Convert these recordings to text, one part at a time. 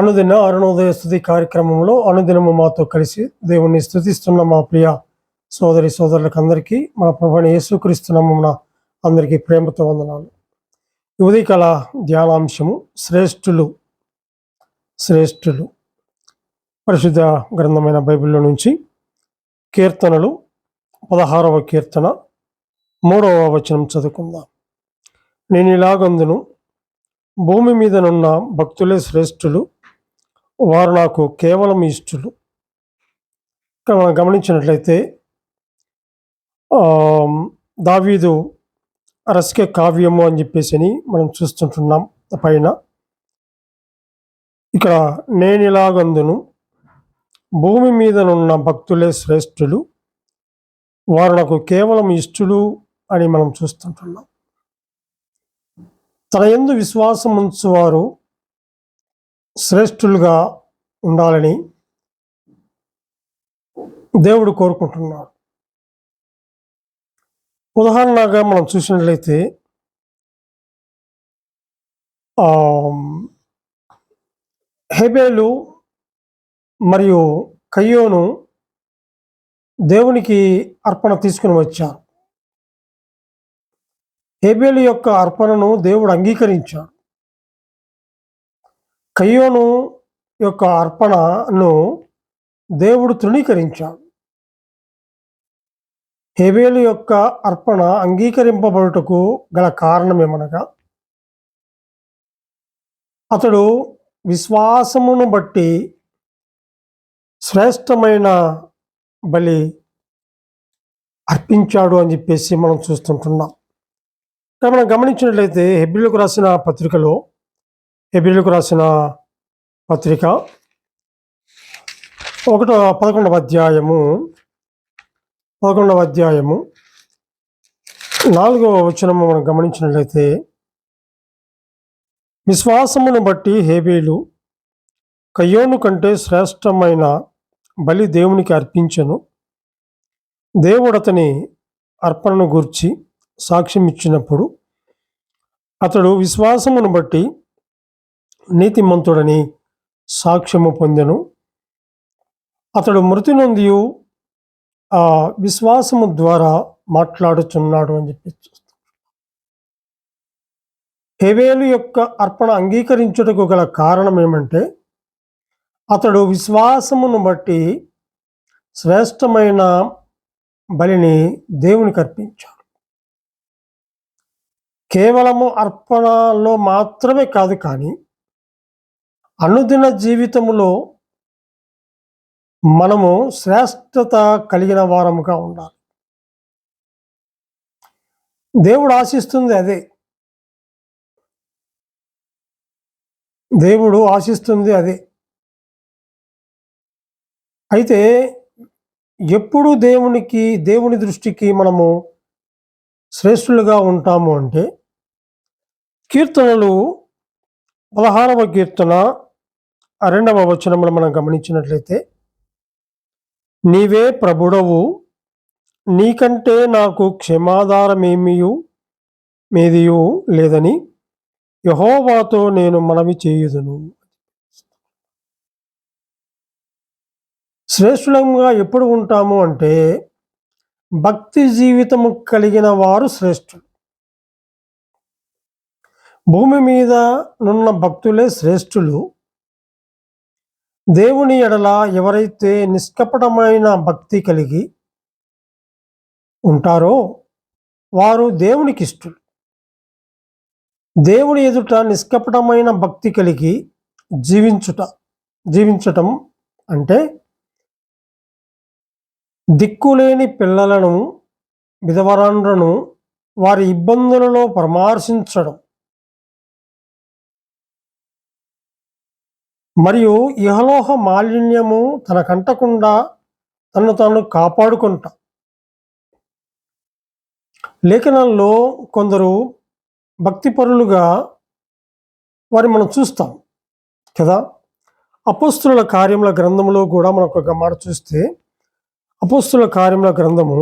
అనుదిన అరుణోదయ స్తుతి కార్యక్రమంలో అనుదినము మాతో కలిసి దేవుణ్ణి స్తుతిస్తున్న మా ప్రియ సోదరి సోదరులకు అందరికీ మన ప్రభువైన యేసుక్రీస్తు నామమున అందరికీ ప్రేమతో వందనాలు. ఉదయకాల ధ్యానాంశము శ్రేష్ఠులు పరిశుద్ధ గ్రంథమైన బైబిల్లో నుంచి కీర్తనలు 16వ కీర్తన 3వ వచనం చదువుకుందాం. నేను ఇలాగందును, భూమి మీదనున్న భక్తులే శ్రేష్ఠులు, వారు నాకు కేవలం ఇష్టలు. ఇక్కడ మనం గమనించినట్లయితే దావీదు రసిక కావ్యము అని చెప్పేసి మనం చూస్తుంటున్నాం. పైన ఇక్కడ నేను ఇలాగందును, భూమి మీదనున్న భక్తులే శ్రేష్ఠులు, వారు నాకు కేవలం ఇష్టలు అని మనం చూస్తుంటున్నాం. తన యందు విశ్వాసం ఉంచువారు శ్రేష్ఠులుగా ఉండాలని దేవుడు కోరుకుంటున్నాడు. ఉదాహరణగా మనం చూసినట్లయితే హేబేలు మరియు కయ్యోను దేవునికి అర్పణ తీసుకుని వచ్చారు. హేబేలు యొక్క అర్పణను దేవుడు అంగీకరించాడు. కయ్యోను యొక్క అర్పణను దేవుడు తృణీకరించాడు. హేబేలు యొక్క అర్పణ అంగీకరింపబడుటకు గల కారణం ఏమనగా, అతడు విశ్వాసమును బట్టి శ్రేష్టమైన బలి అర్పించాడు అని చెప్పేసి మనం చూస్తుంటున్నాం. మనం గమనించినట్లయితే హెబ్రీయులకు రాసిన పత్రిక 11వ అధ్యాయము 4వ వచనము మనం గమనించినట్లయితే, విశ్వాసమును బట్టి హేబేలు కయ్యోను కంటే శ్రేష్టమైన బలి దేవునికి అర్పించెను. దేవుడు అతని అర్పణను గూర్చి సాక్ష్యం ఇచ్చినప్పుడు అతడు విశ్వాసమును బట్టి నీతిమంతుడని సాక్ష్యము పొందెను. అతడు మృతి నొంది ఆ విశ్వాసము ద్వారా మాట్లాడుచున్నాడు అని చెప్పి చూస్తాం. హేబేలు యొక్క అర్పణ అంగీకరించుటకు గల కారణం ఏమంటే, అతడు విశ్వాసమును బట్టి శ్రేష్టమైన బలిని దేవునికి అర్పించాడు. కేవలము అర్పణలో మాత్రమే కాదు, కానీ అనుదిన జీవితములో మనము శ్రేష్టత కలిగిన వారముగా ఉండాలి. దేవుడు ఆశిస్తుంది అదే. అయితే ఎప్పుడు దేవుని దృష్టికి మనము శ్రేష్ఠులుగా ఉంటాము అంటే, కీర్తనలు 16వ కీర్తన 2వ వచనములు మనం గమనించినట్లయితే, నీవే ప్రభుడవు, నీకంటే నాకు క్షమాధారమేమియు మీదియు లేదని యెహోవాతో నేను మనవి చేయుదును. శ్రేష్ఠులంగా ఎప్పుడు ఉంటాము అంటే, భక్తి జీవితము కలిగిన వారు శ్రేష్ఠులు. భూమి మీద నున్న భక్తులే శ్రేష్ఠులు. దేవుని ఎడల ఎవరైతే నిష్కపటమైన భక్తి కలిగి ఉంటారో వారు దేవునికి ఇష్టలు. దేవుని ఎదుట నిష్కపటమైన భక్తి కలిగి జీవించటం అంటే, దిక్కులేని పిల్లలను, విధవరాండ్రను వారి ఇబ్బందులలో పరామర్శించడం మరియు ఇహలోక మాలిన్యము తనకంటకుండా తను తాను కాపాడుకుంటా. లేఖనాల్లో కొందరు భక్తిపరులుగా వారిని మనం చూస్తాం కదా. అపోస్తుల కార్యముల గ్రంథములో కూడా మనకు ఒక మాట చూస్తే, అపోస్తుల కార్యముల గ్రంథము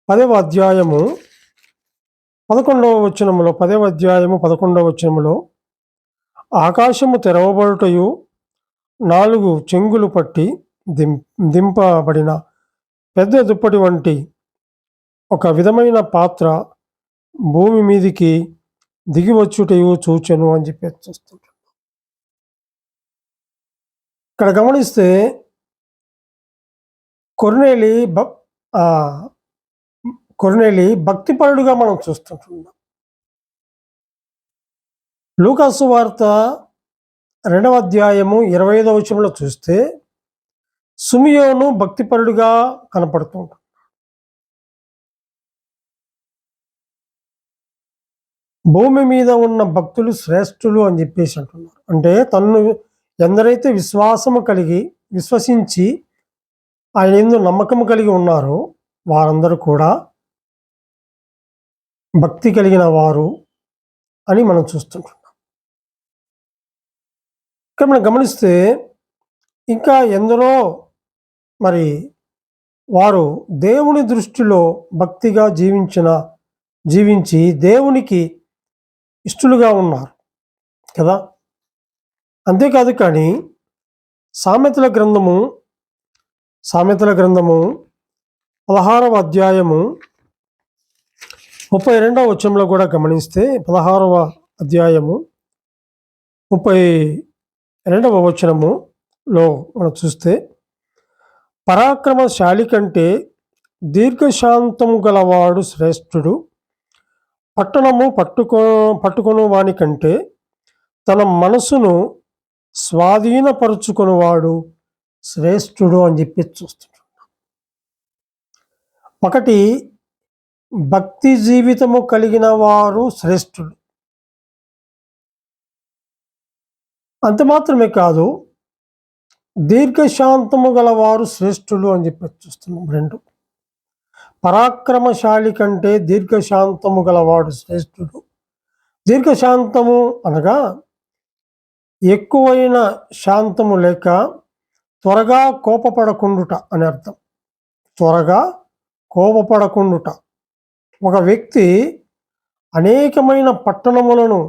10వ అధ్యాయము 11వ వచనములో ఆకాశము తెరవబడుటయు 4 చెంగులు పట్టి దింపబడిన పెద్ద దుప్పటి వంటి ఒక విధమైన పాత్ర భూమి మీదికి దిగివచ్చుటయు చూచెను అని చెప్పి చూస్తుంటాం. ఇక్కడ గమనిస్తే కొర్నేలి భక్తిపరుడుగా మనం చూస్తుంటున్నాం. లూకాసు వార్త 2వ అధ్యాయము 25వ వచనంలో చూస్తే సిమియోను భక్తిపరుడుగా కనపడుతుంటాడు. భూమి మీద ఉన్న భక్తులు శ్రేష్ఠులు అని చెప్పేసి అంటున్నారు. అంటే తన్ను ఎందరైతే విశ్వసించి ఆయన యందు నమ్మకం కలిగి ఉన్నారో వారందరూ కూడా భక్తి కలిగిన వారు అని మనం చూస్తుంటున్నాం. ఇక్కడ మనం గమనిస్తే ఇంకా ఎందరో మరి వారు దేవుని దృష్టిలో భక్తిగా జీవించి దేవునికి ఇష్టలుగా ఉన్నారు కదా. అంతేకాదు కానీ సామెతల గ్రంథము 16వ అధ్యాయము 32వ వచనంలో కూడా గమనిస్తే 16వ అధ్యాయము 32వ వచనములో మనం చూస్తే పరాక్రమశాలి కంటే దీర్ఘశాంతము గలవాడు శ్రేష్ఠుడు, పట్టణము పట్టుకొను వాని కంటే తన మనసును స్వాధీనపరుచుకునేవాడు శ్రేష్ఠుడు అని చెప్పి చూస్తున్నాడు. ఒకటి భక్తి జీవితము కలిగిన వారు శ్రేష్ఠులు. అంత మాత్రమే కాదు, దీర్ఘశాంతము గలవారు శ్రేష్ఠులు అని చెప్పి చూస్తున్నాం. 2 పరాక్రమశాలి కంటే దీర్ఘశాంతము గలవాడు శ్రేష్ఠుడు. దీర్ఘశాంతము అనగా ఎక్కువైన శాంతము లేక త్వరగా కోపపడకుండుట అని అర్థం. త్వరగా కోపపడకుండుట. ఒక వ్యక్తి అనేకమైన పట్టణములను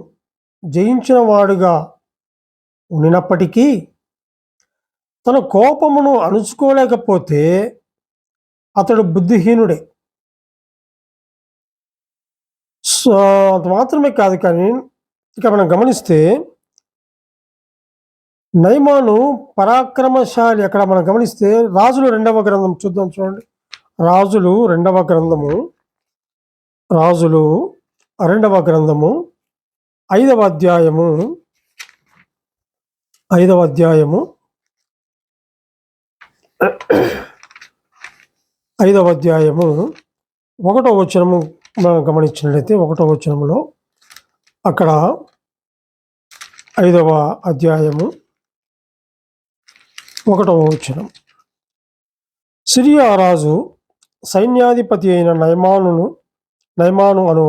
జయించిన వాడుగా ఉన్నప్పటికీ తన కోపమును అణుచుకోలేకపోతే అతడు బుద్ధిహీనుడే. సో అంత మాత్రమే కాదు కానీ ఇక మనం గమనిస్తే నయమాను పరాక్రమశాలి. అక్కడ మనం గమనిస్తే రాజులు 2వ గ్రంథం చూద్దాం. చూడండి, రాజులు 2వ గ్రంథము 5వ అధ్యాయము 1వ వచనము మనం గమనించినట్లయితే 1వ వచనంలో అక్కడ 5వ అధ్యాయము 1వ వచనం, సిరియా రాజు సైన్యాధిపతి అయిన నయమాను అను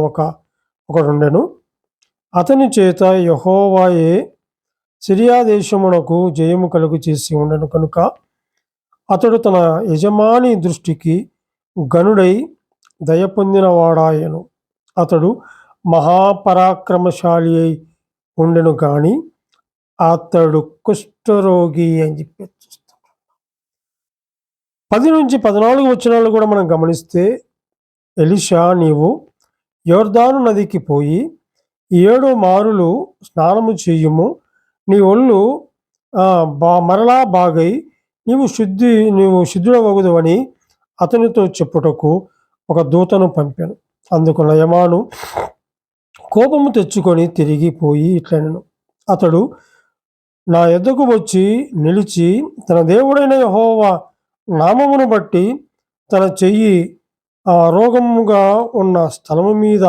ఒకడుండెను. అతని చేత యెహోవాయే సిరియా దేశమునకు జయము కలుగు చేసి ఉండెను కనుక అతడు తన యజమాని దృష్టికి గనుడై దయ పొందిన వాడాయను. అతడు మహాపరాక్రమశాలి అయి ఉండెను కానీ అతడు కుష్ఠరోగి అని చెప్పి చూస్తాం. 10 నుంచి 14 వచనాలు కూడా మనం గమనిస్తే, ఎలీషా, నీవు యొర్దాను నదికి పోయి 7 మారులు స్నానము చేయుము, నీ ఒళ్ళు మరలా బాగై నీవు శుద్ధుడవగుదువని అతనితో చెప్పుటకు ఒక దూతను పంపాను. అందుకు నయమాను కోపము తెచ్చుకొని తిరిగిపోయి ఇట్లనెను, అతడు నా యొద్దకు వచ్చి నిలిచి తన దేవుడైన యెహోవా నామమును బట్టి తన చెయ్యి రోగముగా ఉన్న స్థలము మీద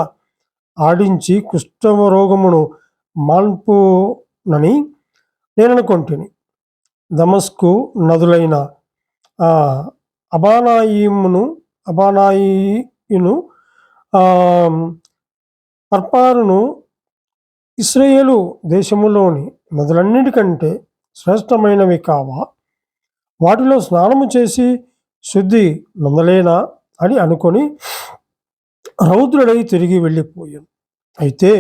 ఆడించి కుష్ఠ రోగమును మాన్పునని నేను అనుకొంటిని. దమస్కు నదులైన అబానాయిను పర్పారును ఇశ్రాయేలు దేశములోని నదులన్నిటికంటే శ్రేష్టమైనవి కావా? వాటిలో స్నానము చేసి శుద్ధి నొందలేనా అని అనుకొని రౌద్రుడై తిరిగి వెళ్ళిపోయాను. అయితే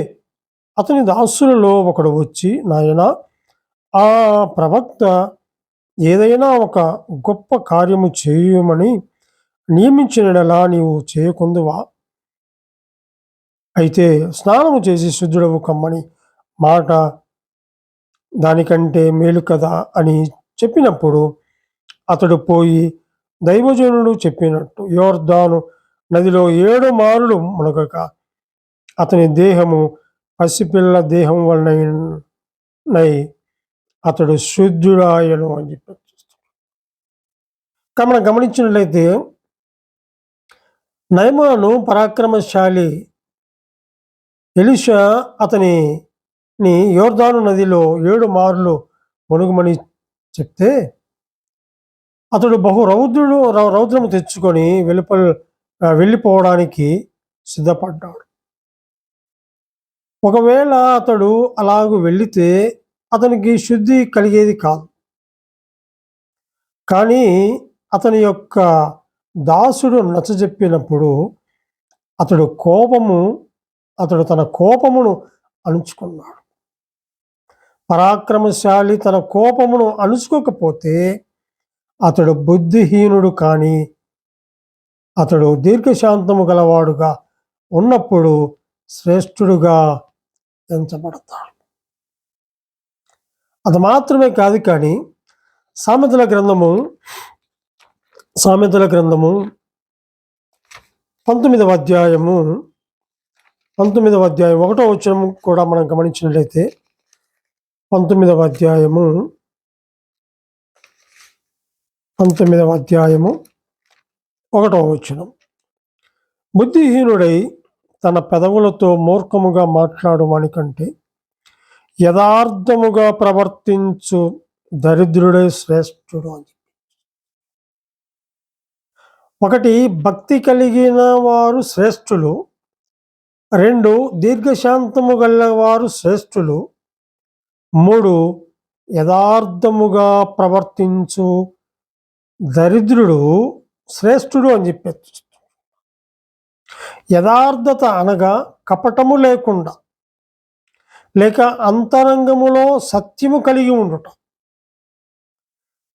అతని దాసులలో ఒకడు వచ్చి, నాయనా, ఆ ప్రవక్త ఏదైనా ఒక గొప్ప కార్యము చేయమని నియమించినలా నీవు చేయకుందువా? అయితే స్నానము చేసి శుద్ధుడవు కమ్మని మాట దానికంటే మేలు కదా అని చెప్పినప్పుడు అతడు పోయి దైవజనుడు చెప్పినట్టు యోర్దాను నదిలో 7 మారులు మునగక అతని దేహము పసిపిల్ల దేహం వలనై అతడు శుద్ధుడాయను అని చెప్పి మనం గమనించినట్లయితే నయమాను పరాక్రమశాలి ఎలీషా అతనిని యోర్దాను నదిలో 7 మారులు మునుగుమని చెప్తే అతడు బహు రౌద్రము తెచ్చుకొని వెళ్ళిపోవడానికి సిద్ధపడ్డాడు. ఒకవేళ అతడు అలాగూ వెళితే అతనికి శుద్ధి కలిగేది కాదు. కానీ అతని యొక్క దాసుడు నచ్చజెప్పినప్పుడు అతడు తన కోపమును అణుచుకున్నాడు. పరాక్రమశాలి తన కోపమును అణుచుకోకపోతే అతడు బుద్ధిహీనుడు, కానీ అతడు దీర్ఘశాంతము గలవాడుగా ఉన్నప్పుడు శ్రేష్ఠుడుగా ఎంచబడతాడు. అది మాత్రమే కాదు, కానీ సామెతల గ్రంథము 19వ అధ్యాయము 1వ వచనం కూడా మనం గమనించినట్లయితే 19వ అధ్యాయము 1వ వచనం, బుద్ధిహీనుడై తన పెదవులతో మూర్ఖముగా మాట్లాడు వానికంటే యథార్థముగా ప్రవర్తించు దరిద్రుడే శ్రేష్ఠుడు అని. ఒకటి, భక్తి కలిగిన వారు శ్రేష్ఠులు. 2, దీర్ఘశాంతము గలవారు శ్రేష్ఠులు. 3, యథార్థముగా ప్రవర్తించు దరిద్రుడు శ్రేష్ఠుడు అని చెప్పచ్చు. యథార్థత అనగా కపటము లేకుండా లేక అంతరంగములో సత్యము కలిగి ఉండుట.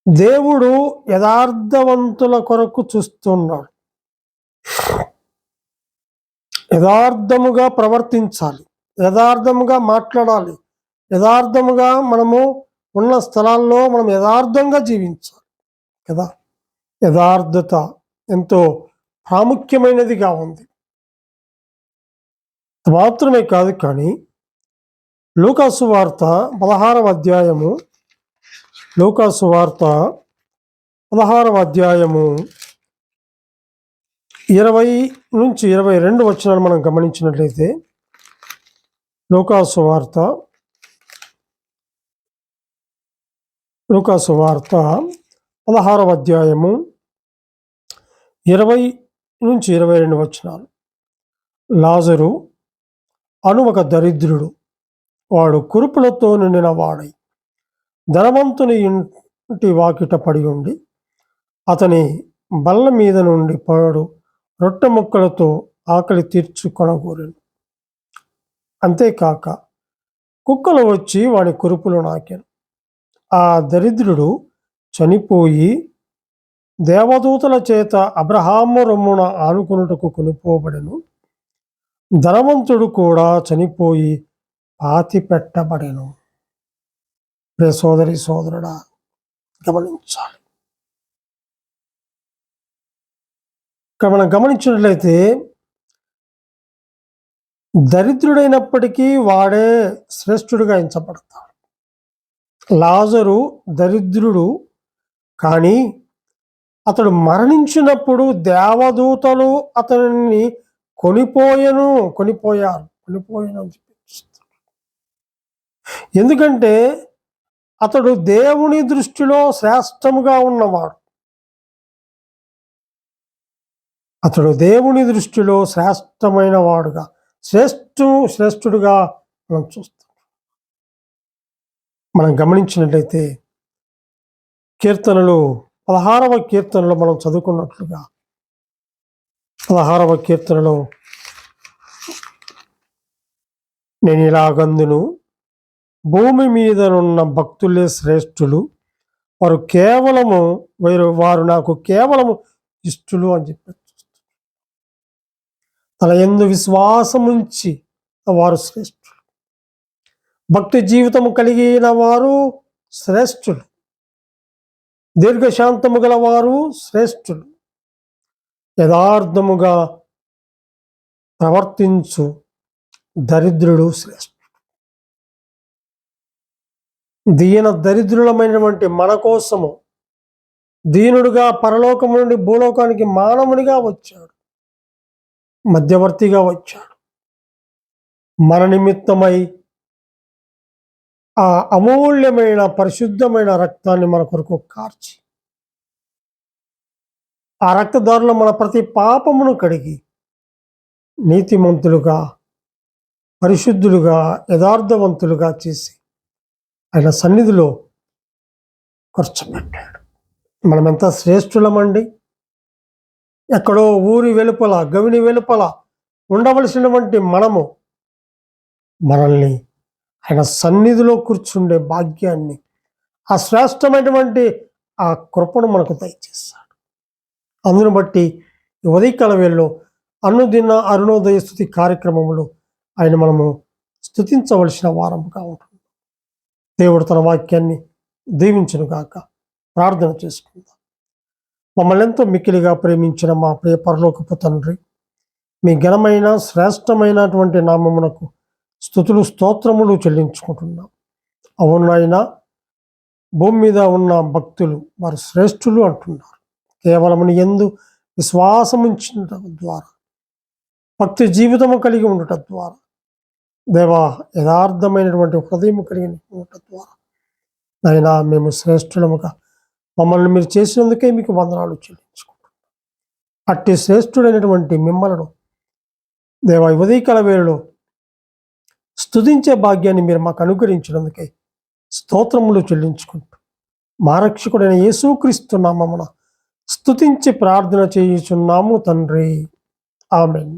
దేవుడు యథార్థవంతుల కొరకు చూస్తున్నాడు. యథార్థముగా ప్రవర్తించాలి, యథార్థముగా మాట్లాడాలి, యథార్థముగా మనము ఉన్న స్థలాల్లో మనం యథార్థంగా జీవించాలి కదా. యథార్థత ఎంతో ప్రాముఖ్యమైనదిగా ఉంది. మాత్రమే కాదు, కానీ లూకాసు వార్త 16వ అధ్యాయము 20 నుంచి 22 వచనాలు మనం గమనించినట్లయితే, లూకాసు వార్త 16వ అధ్యాయము 20 నుంచి 22 వచనాలు. లాజరు అను ఒక దరిద్రుడు, వాడు కురుపులతో నిండిన వాడై ధనవంతుని ఇంటి వాకిట పడి ఉండి అతని బల్ల మీద నుండి పడు రొట్టె ముక్కలతో ఆకలి తీర్చుకొనగోరెను. అంతేకాక కుక్కలు వచ్చి వాని కురుపులు నాకెను. ఆ దరిద్రుడు చనిపోయి దేవదూతల చేత అబ్రహాము రొమ్మున ఆనుకున్నటకు కొనిపోబడెను. ధనవంతుడు కూడా చనిపోయి పాతి పెట్టబడెను. సోదరి సోదరుడా, గమనించాలి. మనం గమనించినట్లయితే దరిద్రుడైనప్పటికీ వాడే శ్రేష్ఠుడిగా ఎంచబడతాడు. లాజరు దరిద్రుడు, కానీ అతడు మరణించినప్పుడు దేవదూతలు అతనిని కొనిపోయారు అని చెప్పి. ఎందుకంటే అతడు దేవుని దృష్టిలో శ్రేష్టముగా ఉన్నవాడు. అతడు దేవుని దృష్టిలో శ్రేష్టమైన వాడుగా, శ్రేష్ఠుడుగా మనం చూస్తాం. మనం గమనించినట్లయితే కీర్తనలు 16వ కీర్తనలో మనం చదువుకున్నట్లుగా 16వ కీర్తనలో నేను ఇలాగందును, భూమి మీదనున్న భక్తులే శ్రేష్ఠులు, వారు నాకు కేవలము ఇష్టలు అని చెప్పారు. తన యందు విశ్వాసముంచి వారు శ్రేష్ఠులు, భక్తి జీవితము కలిగిన వారు శ్రేష్ఠులు, దీర్ఘశాంతము గల వారు శ్రేష్ఠులు, యథార్థముగా ప్రవర్తించు దరిద్రుడు శ్రేష్ఠుడు. దీన దరిద్రులమైనటువంటి మన కోసము దీనుడుగా పరలోకము నుండి భూలోకానికి మానవునిగా వచ్చాడు, మధ్యవర్తిగా వచ్చాడు. మన నిమిత్తమై ఆ అమూల్యమైన పరిశుద్ధమైన రక్తాన్ని మన కొరకు కార్చి, ఆ రక్తదారులు మన ప్రతి పాపమును కడిగి నీతిమంతులుగా, పరిశుద్ధులుగా, యథార్థవంతులుగా చేసి ఆయన సన్నిధిలో కూర్చోబెట్టాడు. మనమెంత శ్రేష్ఠులమండి. ఎక్కడో ఊరి వెలుపల, గవిని వెలుపల ఉండవలసినటువంటి మనల్ని ఆయన సన్నిధిలో కూర్చుండే భాగ్యాన్ని, ఆ శ్రేష్టమైనటువంటి ఆ కృపను మనకు దయచేస్తాడు. అందును బట్టి ఈ ఉదయకాల వేళలో అనుదిన అరుణోదయ స్తుతి కార్యక్రమంలో ఆయన మనము స్తుతించవలసిన వారముగా ఉంటుంది. దేవుడు తన వాక్యాన్ని దీవించునుగాక. ప్రార్థన చేసుకుందాం. మమ్మల్ని ఎంతో మిక్కిలిగా ప్రేమించిన మా ప్రియ పరలోకపు తండ్రి, మీ ఘనమైన శ్రేష్టమైనటువంటి నామమునకు స్తుతులు స్తోత్రములు చెల్లించుకుంటున్నాం. అవునైనా భూమి మీద ఉన్న భక్తులు వారు శ్రేష్ఠులు అంటున్నారు. కేవలం నీ యందు విశ్వాసముంచడం ద్వారా, భక్తి జీవితము కలిగి ఉండటం ద్వారా, దేవా యథార్థమైనటువంటి హృదయం కలిగి ఉండటం ద్వారా అయినా మేము శ్రేష్ఠులముగా మమ్మల్ని మీరు చేసినందుకే మీకు వందనాలు చెల్లించుకుంటున్నాం. అట్టి శ్రేష్ఠుడైనటువంటి మిమ్మలను దేవా ఉదయకాల వేళలో స్తుతించే భాగ్యాన్ని మీరు మాకు అనుగ్రహించినందుకే స్తోత్రములు చెల్లించుకుంటూ మా రక్షకుడైన యేసుక్రీస్తు నామమున స్తుతించి ప్రార్థన చేయుచున్నాము తండ్రి. ఆమేన్.